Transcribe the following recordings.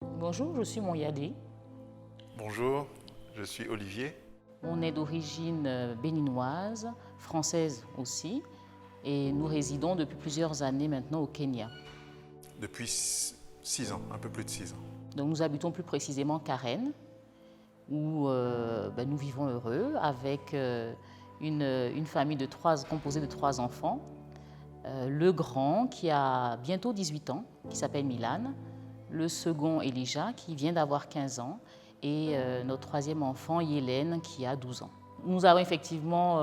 Bonjour, je suis Moyadé. Bonjour, je suis Olivier. On est d'origine béninoise, française aussi, et nous résidons depuis plusieurs années maintenant au Kenya. Depuis 6 ans, un peu plus de 6 ans. Donc nous habitons plus précisément Karen, où nous vivons heureux avec une famille composée de 3 enfants. Le grand qui a bientôt 18 ans, qui s'appelle Milan, le second Elijah qui vient d'avoir 15 ans et notre troisième enfant Yélène qui a 12 ans. Nous avons effectivement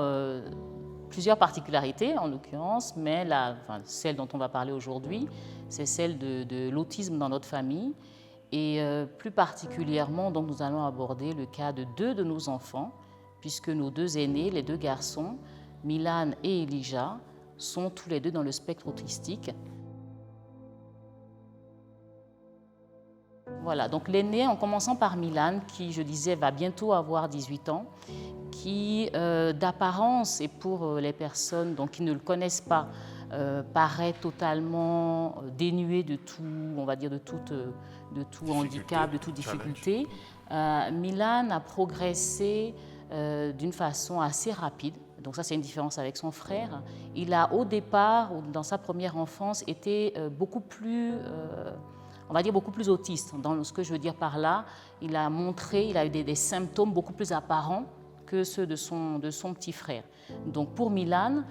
plusieurs particularités en l'occurrence, mais celle dont on va parler aujourd'hui, c'est celle de l'autisme dans notre famille. Et plus particulièrement, donc, nous allons aborder le cas de 2 de nos enfants, puisque nos 2 aînés, les 2 garçons, Milan et Elijah, sont tous les 2 dans le spectre autistique. Voilà, donc l'aîné, en commençant par Milan, qui, je disais, va bientôt avoir 18 ans, qui, d'apparence, et pour les personnes donc, qui ne le connaissent pas, paraît totalement dénué de tout, on va dire, de tout handicap, de toute difficulté. Milan a progressé d'une façon assez rapide. Donc ça, c'est une différence avec son frère. Il a, au départ, dans sa première enfance, été beaucoup plus... on va dire beaucoup plus autiste. Dans ce que je veux dire par là, il a eu des symptômes beaucoup plus apparents que ceux de son petit frère. Donc pour Milan,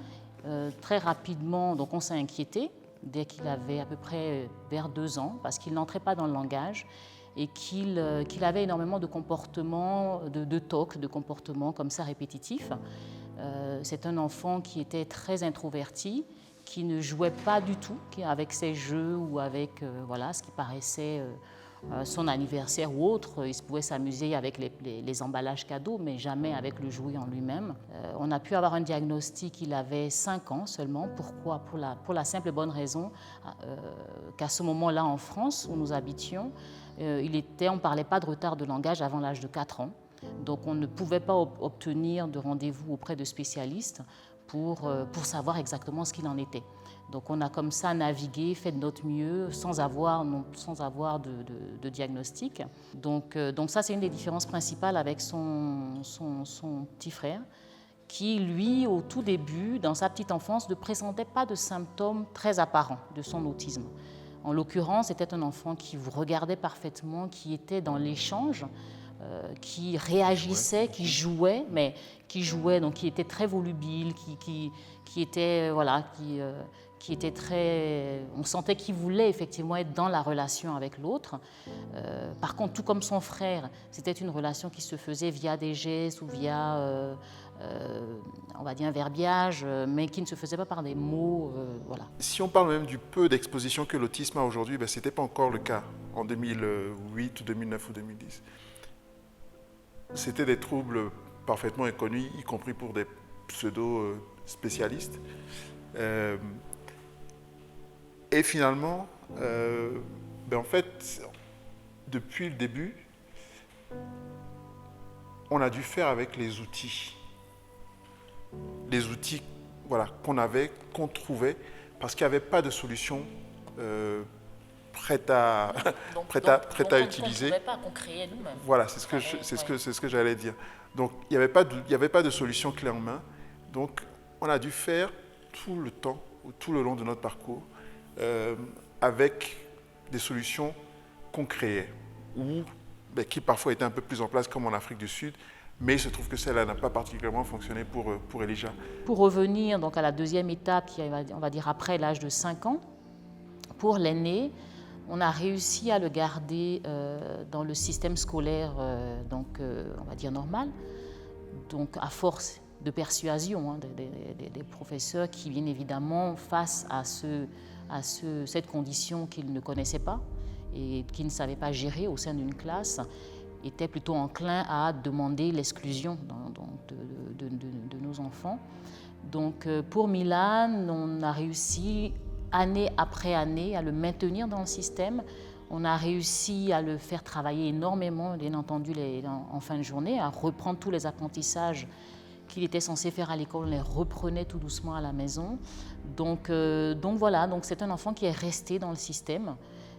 très rapidement, donc on s'est inquiété dès qu'il avait à peu près vers 2 ans, parce qu'il n'entrait pas dans le langage et qu'il avait énormément de comportements, de tocs, de comportements comme ça répétitifs. C'est un enfant qui était très introverti, qui ne jouait pas du tout avec ses jeux ou avec ce qui paraissait son anniversaire ou autre. Il pouvait s'amuser avec les emballages cadeaux, mais jamais avec le jouet en lui-même. On a pu avoir un diagnostic, il avait 5 ans seulement. Pourquoi? Pour la simple et bonne raison qu'à ce moment-là, en France, où nous habitions, on ne parlait pas de retard de langage avant l'âge de 4 ans. Donc on ne pouvait pas obtenir de rendez-vous auprès de spécialistes pour savoir exactement ce qu'il en était. Donc on a comme ça navigué, fait de notre mieux, sans avoir de diagnostic. Donc ça, c'est une des différences principales avec son petit frère, qui, lui, au tout début, dans sa petite enfance, ne présentait pas de symptômes très apparents de son autisme. En l'occurrence, c'était un enfant qui vous regardait parfaitement, qui était dans l'échange, qui réagissait, qui jouait, donc qui était très volubile, qui était très... On sentait qu'il voulait effectivement être dans la relation avec l'autre. Par contre, tout comme son frère, c'était une relation qui se faisait via des gestes ou via, on va dire, un verbiage, mais qui ne se faisait pas par des mots. Voilà. Si on parle même du peu d'exposition que l'autisme a aujourd'hui, ce n'était pas encore le cas en 2008, 2009 ou 2010. C'était des troubles parfaitement inconnus, y compris pour des pseudo-spécialistes. Et finalement, en fait, depuis le début, on a dû faire avec les outils. Les outils qu'on trouvait, parce qu'il n'y avait pas de solution prête à utiliser. Qu'on créait nous-mêmes. Voilà, c'est ce que j'allais dire. Donc, il n'y avait pas de solution clé en main. Donc, on a dû faire tout le long de notre parcours, avec des solutions qu'on créait, ou qui parfois étaient un peu plus en place, comme en Afrique du Sud, mais il se trouve que celle-là n'a pas particulièrement fonctionné pour Elijah. Pour revenir donc à la deuxième étape, qui est, on va dire après l'âge de 5 ans, pour l'aîné, on a réussi à le garder dans le système scolaire, on va dire normal, donc à force de persuasion des professeurs qui, bien évidemment, face à cette condition qu'ils ne connaissaient pas et qu'ils ne savaient pas gérer au sein d'une classe, étaient plutôt enclins à demander l'exclusion de nos enfants. Donc pour Milan, on a réussi année après année à le maintenir dans le système. On a réussi à le faire travailler énormément, bien entendu, en fin de journée, à reprendre tous les apprentissages qu'il était censé faire à l'école, on les reprenait tout doucement à la maison. Donc voilà, donc c'est un enfant qui est resté dans le système.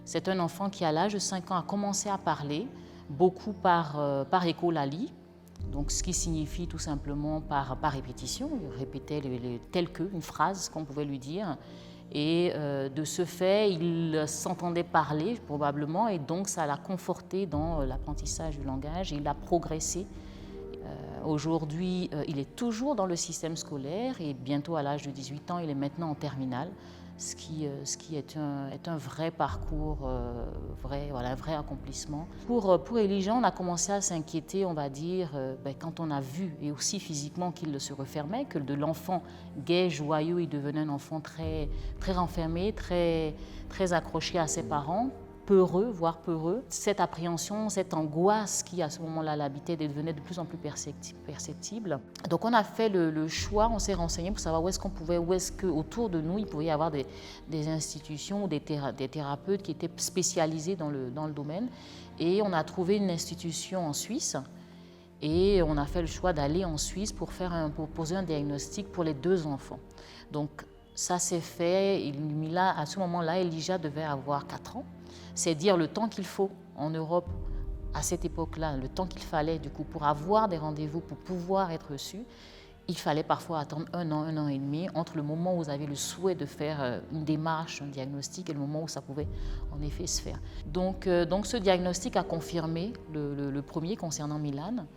C'est un enfant qui, à l'âge de 5 ans, a commencé à parler, beaucoup par écolalie, donc ce qui signifie tout simplement par répétition. Il répétait tel que, une phrase qu'on pouvait lui dire. Et de ce fait, il s'entendait parler probablement, et donc ça l'a conforté dans l'apprentissage du langage, et il a progressé. Aujourd'hui, il est toujours dans le système scolaire, et bientôt à l'âge de 18 ans, il est maintenant en terminale, ce qui est un vrai parcours, un vrai accomplissement. Pour Elijah, on a commencé à s'inquiéter, on va dire, quand on a vu, et aussi physiquement, qu'il se refermait, que de l'enfant gai, joyeux, il devenait un enfant très, très renfermé, très, très accroché à ses parents, peureux, voire peureux. Cette appréhension, cette angoisse qui à ce moment-là l'habitait devenait de plus en plus perceptible. Donc on a fait le choix, on s'est renseigné pour savoir où est-ce qu'autour de nous il pouvait y avoir des institutions ou des thérapeutes qui étaient spécialisés dans le domaine. Et on a trouvé une institution en Suisse. Et on a fait le choix d'aller en Suisse pour poser un diagnostic pour les 2 enfants. Donc ça s'est fait, à ce moment-là, Elijah devait avoir 4 ans. C'est dire le temps qu'il faut en Europe à cette époque-là, le temps qu'il fallait du coup pour avoir des rendez-vous, pour pouvoir être reçu. Il fallait parfois attendre 1 an et demi entre le moment où vous avez le souhait de faire une démarche, un diagnostic, et le moment où ça pouvait en effet se faire. Donc ce diagnostic a confirmé le premier concernant Milan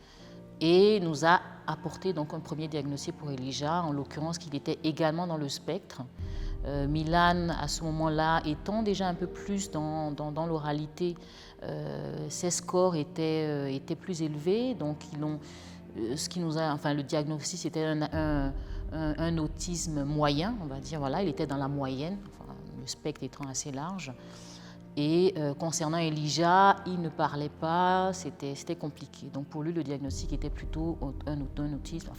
et nous a apporté donc un premier diagnostic pour Elijah, en l'occurrence qu'il était également dans le spectre. Milan, à ce moment-là, étant déjà un peu plus dans l'oralité, ses scores étaient plus élevés, donc le diagnostic c'était un autisme moyen, on va dire, voilà, il était dans la moyenne, le spectre étant assez large. Et concernant Elijah, il ne parlait pas, c'était compliqué. Donc pour lui, le diagnostic était plutôt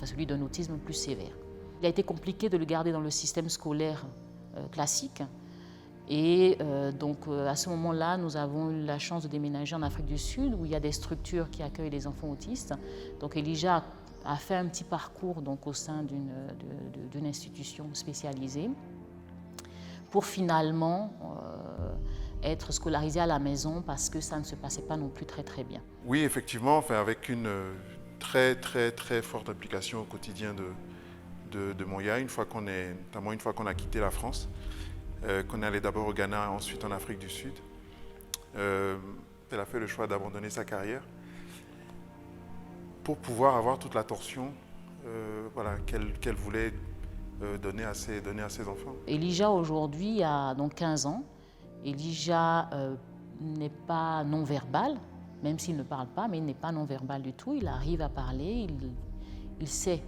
celui d'un autisme plus sévère. Il a été compliqué de le garder dans le système scolaire classique. Et à ce moment-là, nous avons eu la chance de déménager en Afrique du Sud, où il y a des structures qui accueillent les enfants autistes. Donc Elijah a fait un petit parcours donc, au sein d'une institution spécialisée pour finalement être scolarisé à la maison parce que ça ne se passait pas non plus très très bien. Oui, effectivement, avec une très très très forte implication au quotidien de Moya, notamment une fois qu'on a quitté la France, qu'on est allé d'abord au Ghana, ensuite en Afrique du Sud. Elle a fait le choix d'abandonner sa carrière pour pouvoir avoir toute l'attention qu'elle voulait donner à ses enfants. Elijah aujourd'hui a donc 15 ans. Elijah n'est pas non-verbal, même s'il ne parle pas, mais il n'est pas non-verbal du tout. Il arrive à parler, il sait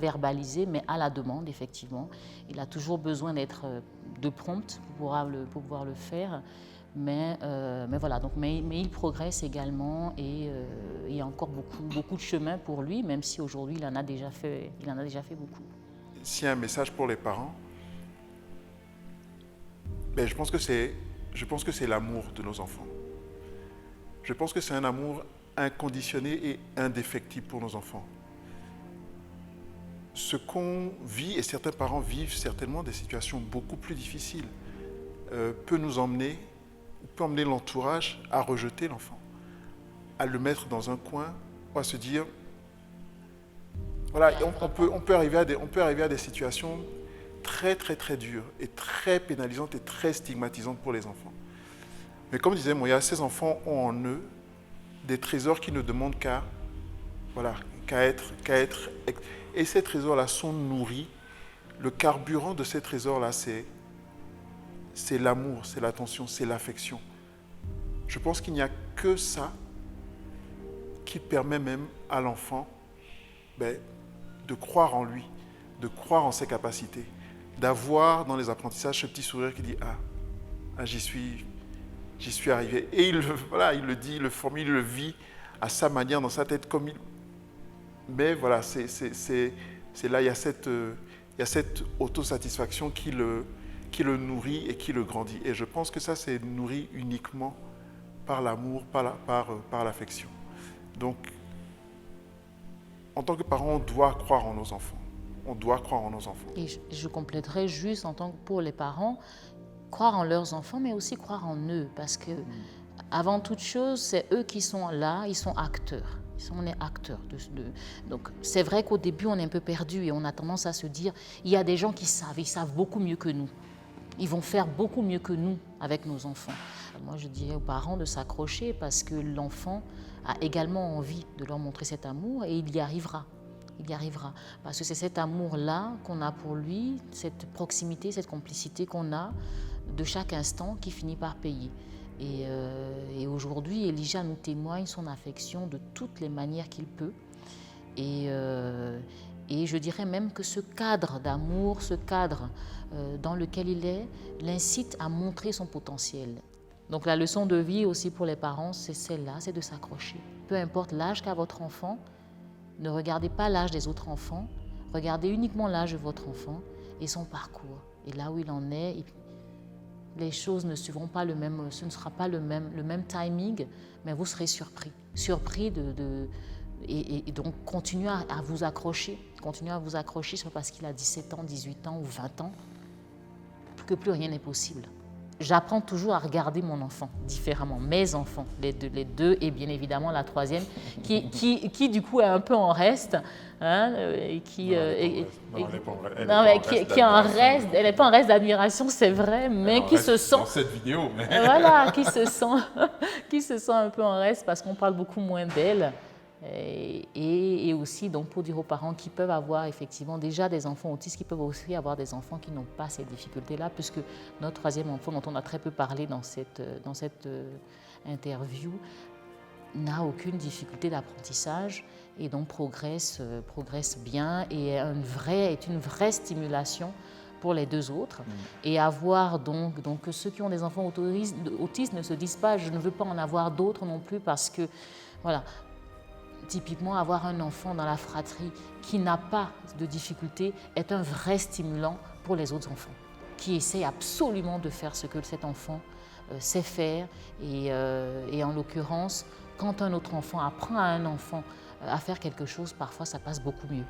verbaliser, mais à la demande, effectivement. Il a toujours besoin de prompt pour pouvoir le faire. Mais il progresse également et il y a encore beaucoup de chemin pour lui, même si aujourd'hui il en a déjà fait beaucoup. S'il y a un message pour les parents, je pense que c'est l'amour de nos enfants. Je pense que c'est un amour inconditionné et indéfectible pour nos enfants. Ce qu'on vit, et certains parents vivent certainement des situations beaucoup plus difficiles, peut emmener l'entourage à rejeter l'enfant, à le mettre dans un coin, ou à se dire, voilà, on peut arriver à des situations très très très dures et très pénalisantes et très stigmatisantes pour les enfants. Mais comme disait Moya, ces enfants ont en eux des trésors qui ne demandent qu'à être. Et ces trésors-là sont nourris. Le carburant de ces trésors-là, c'est l'amour, c'est l'attention, c'est l'affection. Je pense qu'il n'y a que ça qui permet même à l'enfant de croire en lui, de croire en ses capacités, d'avoir dans les apprentissages ce petit sourire qui dit « Ah, j'y suis arrivé ». Et il le dit, il le formule, il le vit à sa manière, dans sa tête, comme il... Mais voilà, c'est là, il y a cette autosatisfaction qui le nourrit et qui le grandit. Et je pense que ça, c'est nourri uniquement par l'amour, par l'affection. Donc, en tant que parent, on doit croire en nos enfants. On doit croire en nos enfants. Et je compléterai juste, pour les parents, croire en leurs enfants, mais aussi croire en eux, parce que avant toute chose, c'est eux qui sont là, ils sont acteurs. On est acteurs. Donc, c'est vrai qu'au début, on est un peu perdu et on a tendance à se dire, il y a des gens qui savent, ils savent beaucoup mieux que nous. Ils vont faire beaucoup mieux que nous avec nos enfants. Moi, je dirais aux parents de s'accrocher parce que l'enfant a également envie de leur montrer cet amour et il y arrivera. Il y arrivera. Parce que c'est cet amour-là qu'on a pour lui, cette proximité, cette complicité qu'on a de chaque instant qui finit par payer. Et aujourd'hui, Elijah nous témoigne son affection de toutes les manières qu'il peut. Et je dirais même que ce cadre d'amour, ce cadre dans lequel il est, l'incite à montrer son potentiel. Donc la leçon de vie aussi pour les parents, c'est celle-là, c'est de s'accrocher. Peu importe l'âge qu'a votre enfant, ne regardez pas l'âge des autres enfants, regardez uniquement l'âge de votre enfant et son parcours. Et là où il en est, les choses ne suivront pas ce ne sera pas le même timing, mais vous serez surpris. Surpris et donc continuez à vous accrocher. Continuez à vous accrocher, ce n'est pas parce qu'il a 17 ans, 18 ans ou 20 ans que plus rien n'est possible. J'apprends toujours à regarder mon enfant différemment, mes enfants, les deux et bien évidemment la troisième, qui du coup est un peu en reste, hein, et qui est en reste, elle n'est pas en reste d'admiration, c'est vrai, mais qui se sent dans cette vidéo, mais... voilà, qui se sent un peu en reste parce qu'on parle beaucoup moins d'elle. Et aussi donc pour dire aux parents qui peuvent avoir effectivement déjà des enfants autistes, qui peuvent aussi avoir des enfants qui n'ont pas ces difficultés-là, puisque notre troisième enfant, dont on a très peu parlé dans cette interview, n'a aucune difficulté d'apprentissage et donc progresse bien et est une vraie stimulation pour les deux autres. Et avoir donc que ceux qui ont des enfants autistes ne se disent pas « je ne veux pas en avoir d'autres non plus » parce que voilà. Typiquement, avoir un enfant dans la fratrie qui n'a pas de difficulté est un vrai stimulant pour les autres enfants, qui essaient absolument de faire ce que cet enfant sait faire. Et en l'occurrence, quand un autre enfant apprend à un enfant à faire quelque chose, parfois ça passe beaucoup mieux.